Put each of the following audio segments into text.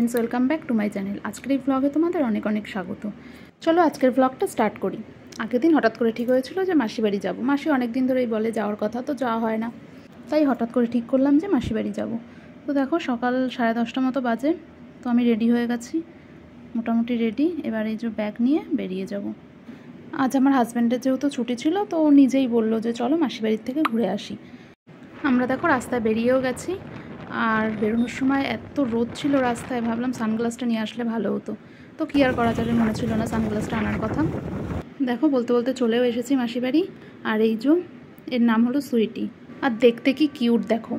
Friends welcome back to my channel. आजकल ब्लगे तुम्हारे अनेक अनेक स्वागत। चलो आजकल ब्लगटा स्टार्ट करी। आगे दिन हठाৎ করে ঠিক হয়েছিল যে মাসি বাড়ি যাব। মাসি অনেক দিন ধরেই বলে যাওয়ার কথা, তো যাওয়া হয় না, তাই হঠাৎ করে ঠিক করলাম যে মাসি বাড়ি যাব। তো দেখো সকাল 10:30 মতো বাজে, তো আমি রেডি হয়ে গেছি, মোটামুটি রেডি। এবার এই যে ব্যাগ নিয়ে বেরিয়ে যাব। আজ আমার হাজব্যান্ডের যেহেতু ছুটি ছিল, তো ও নিজেই বললো যে চলো মাসি বাড়ির থেকে ঘুরে আসি। আমরা দেখো রাস্তায় বেরিয়েও গেছি, আর বেরোনোর সময় এত রোদ ছিল রাস্তায়, ভাবলাম সানগ্লাসটা নিয়ে আসলে ভালো হতো, তো কি আর করা যাবে, মনে ছিল না সানগ্লাসটা আনার কথা। দেখো বলতে বলতে চলেও এসেছি মাসি বাড়ি। আর এই যে এর নাম হলো সুইটি, আর দেখতে কি কিউট দেখো।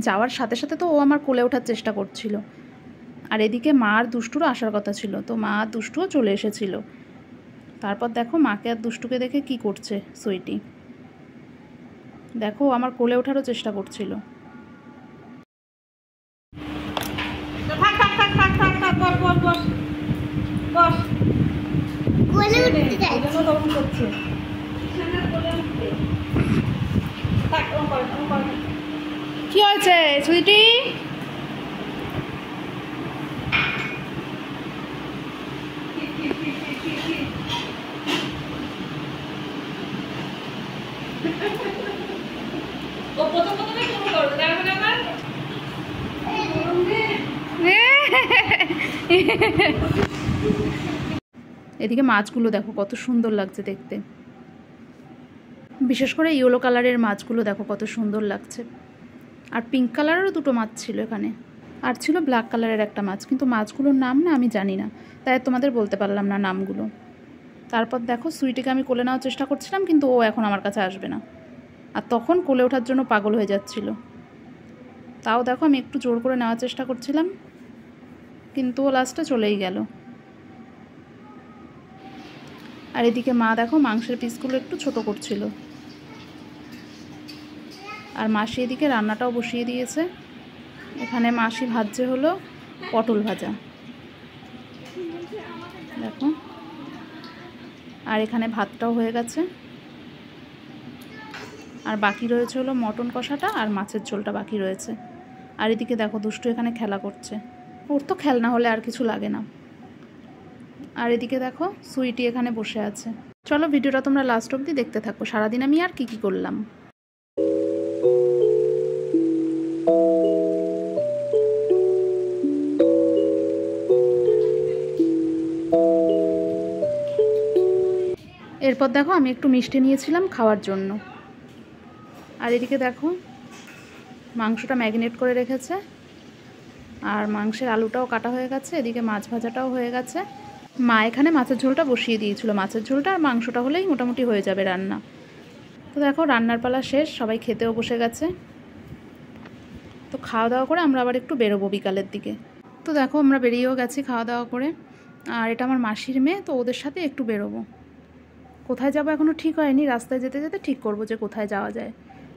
যাওয়ার সাথে সাথে তো ও আমার কোলে ওঠার চেষ্টা করছিল, আর এদিকে মা আর দুষ্টুরও আসার কথা ছিল, তো মা আর দুষ্টুও চলে এসেছিল। তারপর দেখো মাকে আর দুষ্টুকে দেখে কি করছে সুইটি, দেখো আমার কোলে ওঠারও চেষ্টা করছিল। কি হয়েছে সুইটি? এদিকে মাছগুলো দেখো কত সুন্দর লাগছে দেখতে, বিশেষ করে ইয়েলো কালারের মাছগুলো দেখো কত সুন্দর লাগছে। আর পিঙ্ক কালারেরও দুটো মাছ ছিল এখানে, আর ছিল ব্ল্যাক কালারের একটা মাছ, কিন্তু মাছগুলোর নাম না আমি জানি না, তাই তোমাদের বলতে পারলাম না নামগুলো। তারপর দেখো সুইটিকে আমি কোলে নেওয়ার চেষ্টা করছিলাম, কিন্তু ও এখন আমার কাছে আসবে না, আর তখন কোলে ওঠার জন্য পাগল হয়ে যাচ্ছিল। তাও দেখো আমি একটু জোর করে নেওয়ার চেষ্টা করছিলাম, কিন্তু ও লাস্টে চলেই গেল। আর এদিকে মা দেখো মাংসের পিসগুলো একটু ছোট করছিল, আর মাসি এদিকে রান্নাটাও বসিয়ে দিয়েছে। এখানে মাসি ভাজছে হলো পটল ভাজা দেখো, আর এখানে ভাতটাও হয়ে গেছে, আর বাকি রয়েছে হলো মটন কষাটা আর মাছের ঝোলটা বাকি রয়েছে। আর এদিকে দেখো দুষ্টু এখানে খেলা করছে, ওর তো খেলনা হলে আর কিছু লাগে না। আর এদিকে দেখো সুইটি এখানে বসে আছে। চলো ভিডিওটা তোমরা লাস্ট অবধি দেখতে থাকো, সারাদিন আমি আর কি করলাম। এরপর দেখো আমি একটু মিষ্টি নিয়েছিলাম খাওয়ার জন্য। আর এদিকে দেখো মাংসটা ম্যারিনেট করে রেখেছে, আর মাংসের আলুটাও কাটা হয়ে গেছে, এদিকে মাছ ভাজাটাও হয়ে গেছে। মা এখানে মাছের ঝোলটা বসিয়ে দিয়েছিল, মাছের ঝোলটা আর মাংসটা হলেই মোটামুটি হয়ে যাবে রান্না। তো দেখো রান্নার পালা শেষ, সবাই খেতেও বসে গেছে। তো খাওয়া দাওয়া করে আমরা আবার একটু বেরোবো বিকালের দিকে। তো দেখো আমরা বেরিয়েও গেছি খাওয়া দাওয়া করে, আর এটা আমার মাসির মেয়ে, তো ওদের সাথে একটু বেরোবো। কোথায় যাবো এখনও ঠিক হয়নি, রাস্তায় যেতে যেতে ঠিক করবো যে কোথায় যাওয়া যায়।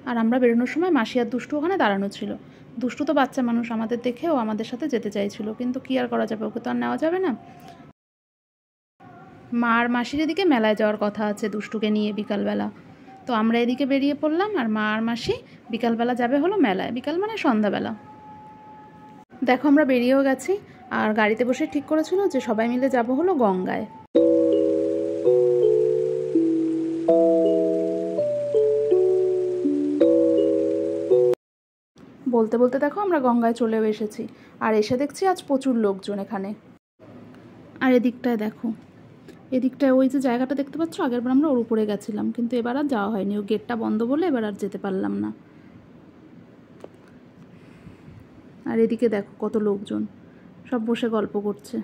আর আমরা বেরোনোর সময় মাসি আর দুষ্টু ওখানে দাঁড়ানো ছিল। দুষ্টু তো বাচ্চা মানুষ, আমাদের দেখে ও আমাদের সাথে যেতে চাইছিল, কিন্তু কি আর করা যাবে, ওকে তো আর নেওয়া যাবে না। মা আর মাসির এদিকে মেলায় যাওয়ার কথা আছে দুষ্টুকে নিয়ে বিকালবেলা, তো আমরা এদিকে বেরিয়ে পড়লাম, আর মা আর মাসি বিকালবেলা যাবে হলো মেলায়, বিকাল মানে সন্ধ্যাবেলা। দেখো আমরা বেরিয়েও গেছি, আর গাড়িতে বসে ঠিক করেছিল যে সবাই মিলে যাব হলো গঙ্গায়। বলতে বলতে দেখো আমরা গঙ্গায় চলেও এসেছি, আর এসে দেখছি আজ প্রচুর লোকজন এখানে। আর এদিকটায় দেখো, এদিকটায় ওই যে জায়গাটা দেখতে পাচ্ছ, আগেরবার আমরা ওর উপরে গেছিলাম, কিন্তু এবার আর যাওয়া হয়নি, ও গেটটা বন্ধ বলে এবার আর যেতে পারলাম না। আর এদিকে দেখো কত লোকজন সব বসে গল্প করছে।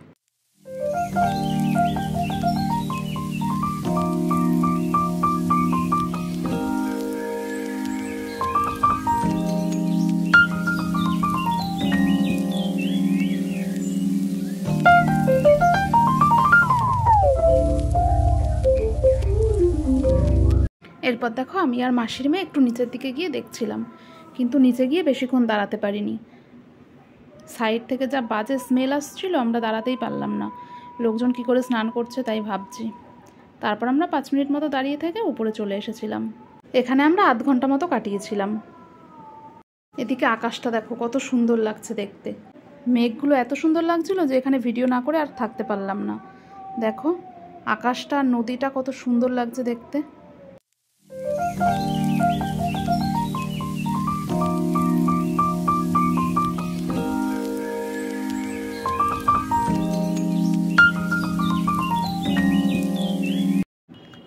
এরপর দেখো আমি আর মাসির মেয়ে একটু নিচের দিকে গিয়ে দেখছিলাম, কিন্তু নিচে গিয়ে বেশিক্ষণ দাঁড়াতে পারিনি, সাইড থেকে যা বাজে স্মেল আসছিল, আমরা দাঁড়াতেই পারলাম না। লোকজন কি করে স্নান করছে তাই ভাবছি। তারপর আমরা 5 মিনিট মতো দাঁড়িয়ে থেকে উপরে চলে এসেছিলাম। এখানে আমরা আধ ঘন্টা মতো কাটিয়েছিলাম। এদিকে আকাশটা দেখো কত সুন্দর লাগছে দেখতে, মেঘগুলো এত সুন্দর লাগছিল যে এখানে ভিডিও না করে আর থাকতে পারলাম না। দেখো আকাশটা আর নদীটা কত সুন্দর লাগছে দেখতে।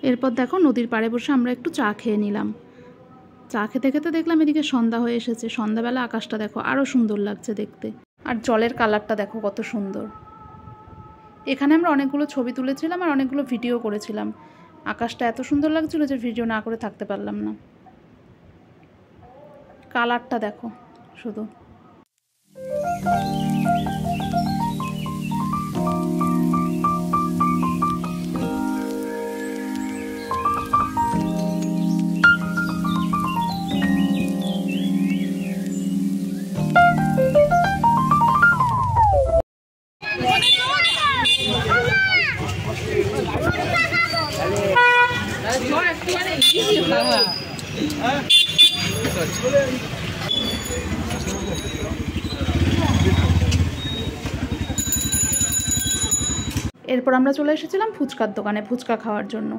এরপর দেখো নদীর পাড়ে বসে আমরা একটু চা খেয়ে নিলাম। চা খেতে খেতে দেখলাম এদিকে সন্ধ্যা হয়ে এসেছে। সন্ধ্যাবেলা আকাশটা দেখো আরও সুন্দর লাগছে দেখতে, আর জলের কালারটা দেখো কত সুন্দর। এখানে আমরা অনেকগুলো ছবি তুলেছিলাম আর অনেকগুলো ভিডিও করেছিলাম। আকাশটা এত সুন্দর লাগছিল যে ভিডিও না করে থাকতে পারলাম না। কালারটা দেখো শুধু। এরপর আমরা চলে এসেছিলাম ফুচকার দোকানে ফুচকা খাওয়ার জন্য।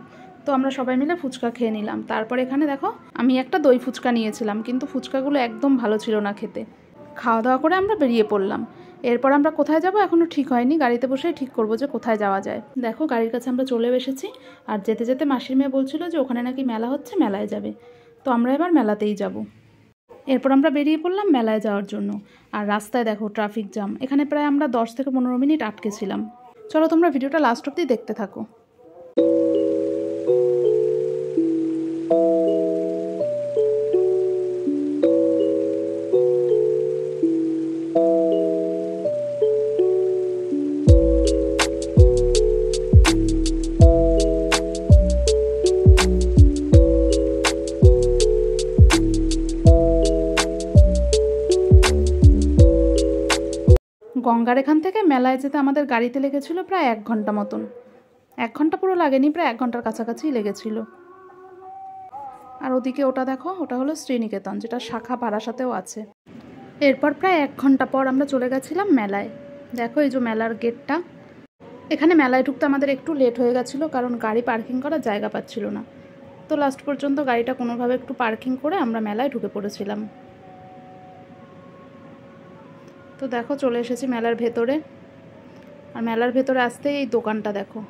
তো আমরা সবাই মিলে ফুচকা খেয়ে নিলাম। তারপর এখানে দেখো আমি একটা দই ফুচকা নিয়েছিলাম, কিন্তু ফুচকাগুলো একদম ভালো ছিল না খেতে। খাওয়া দাওয়া করে আমরা বেরিয়ে পড়লাম। এরপর আমরা কোথায় যাব এখনও ঠিক হয়নি, গাড়িতে বসেই ঠিক করবো যে কোথায় যাওয়া যায়। দেখো গাড়ির কাছে আমরা চলে এসেছি। আর যেতে যেতে মাসির মেয়ে বলছিল যে ওখানে নাকি মেলা হচ্ছে, মেলায় যাবে। তো আমরা এবার মেলাতেই যাব। এরপর আমরা বেরিয়ে পড়লাম মেলায় যাওয়ার জন্য। আর রাস্তায় দেখো ট্রাফিক জ্যাম। এখানে প্রায় আমরা 10 থেকে 15 মিনিট আটকে ছিলাম। চলো তোমরা ভিডিওটা লাস্ট অবধি দেখতে থাকো। গঙ্গার এখান থেকে মেলায় যেতে আমাদের গাড়িতে লেগেছিল প্রায় 1 ঘন্টা মতন। 1 ঘন্টা পুরো লাগেনি, প্রায় 1 ঘন্টার কাছাকাছি লেগেছিল। আর ওদিকে ওটা দেখো, ওটা হলো শ্রীনিকেতন, যেটা শাখা বারাসাতেও আছে। এরপর প্রায় 1 ঘন্টা পর আমরা চলে গেছিলাম মেলায়। দেখো এই যে মেলার গেটটা। এখানে মেলায় ঢুকতে আমাদের একটু লেট হয়ে গেছিলো, কারণ গাড়ি পার্কিং করার জায়গা পাচ্ছিল না। তো লাস্ট পর্যন্ত গাড়িটা কোনোভাবে একটু পার্কিং করে আমরা মেলায় ঢুকে পড়েছিলাম। তো দেখো চলে এসেছি মেলার ভেতরে। আর মেলার ভেতরে আসতেই এই দোকানটা দেখো,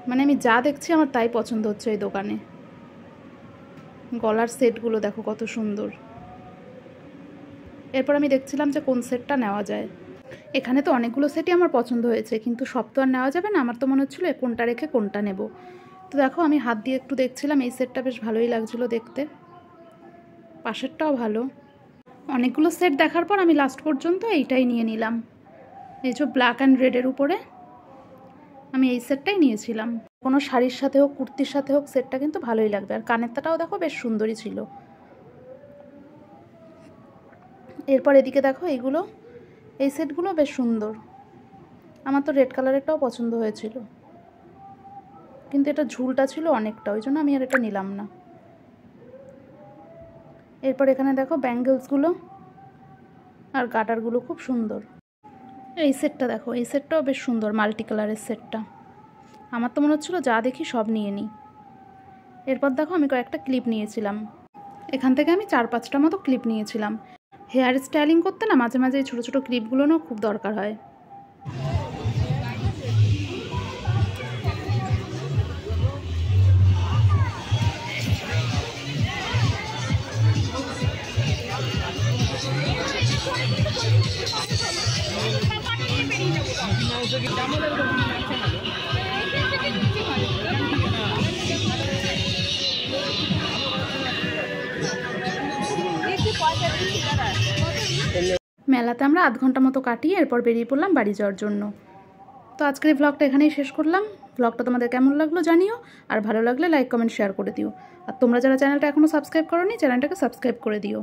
মানে আমি যা দেখছি আমার তাই পছন্দ হচ্ছে এই দোকানে। গলার সেটগুলো দেখো কত সুন্দর। এরপর আমি দেখছিলাম যে কোন সেটটা নেওয়া যায়। এখানে তো অনেকগুলো সেটই আমার পছন্দ হয়েছে, কিন্তু সব তো আর নেওয়া যাবে না। আমার তো মনে হচ্ছিলো কোনটা রেখে কোনটা নেব। তো দেখো আমি হাত দিয়ে একটু দেখছিলাম, এই সেটটা বেশ ভালোই লাগছিলো দেখতে, পাশেরটাও ভালো। অনেকগুলো সেট দেখার পর আমি লাস্ট পর্যন্ত এইটাই নিয়ে নিলাম। এই যে ব্ল্যাক অ্যান্ড রেডের উপরে আমি এই সেটটাই নিয়েছিলাম। কোনো শাড়ির সাথে হোক কুর্তির সাথে হোক সেটটা কিন্তু ভালোই লাগবে। আর কানেরটাও দেখো বেশ সুন্দরই ছিল। এরপর এদিকে দেখো এইগুলো, এই সেটগুলো বেশ সুন্দর। আমার তো রেড কালারেরটাও পছন্দ হয়েছিল, কিন্তু এটা ঝুলটা ছিল অনেকটা, ওই জন্য আমি আর এটা নিলাম না। এরপর এখানে দেখো ব্যাঙ্গেলসগুলো আর গাটারগুলো খুব সুন্দর। এই সেটটা দেখো, এই সেটটাও বেশ সুন্দর, মাল্টি কালারের সেটটা। আমার তো মনে হচ্ছিলো যা দেখি সব নিয়ে নিই। এরপর দেখো আমি কয়েকটা ক্লিপ নিয়েছিলাম। এখান থেকে আমি 4-5টা মতো ক্লিপ নিয়েছিলাম। হেয়ার স্টাইলিং করতে না মাঝে মাঝে এই ছোটো ছোটো ক্লিপগুলো না খুব দরকার হয়। মেলাতে আমরা আধ ঘন্টা মতো কাটিয়ে এরপর বেরিয়ে পড়লাম বাড়ি যাওয়ার জন্য। তো আজকের এই ব্লগটা এখানেই শেষ করলাম। ব্লগটা তোমাদের কেমন লাগলো জানিও, আর ভালো লাগলে লাইক কমেন্ট শেয়ার করে দিও। আর তোমরা যারা চ্যানেলটা এখনও সাবস্ক্রাইব করোনি, চ্যানেলটাকে সাবস্ক্রাইব করে দিও।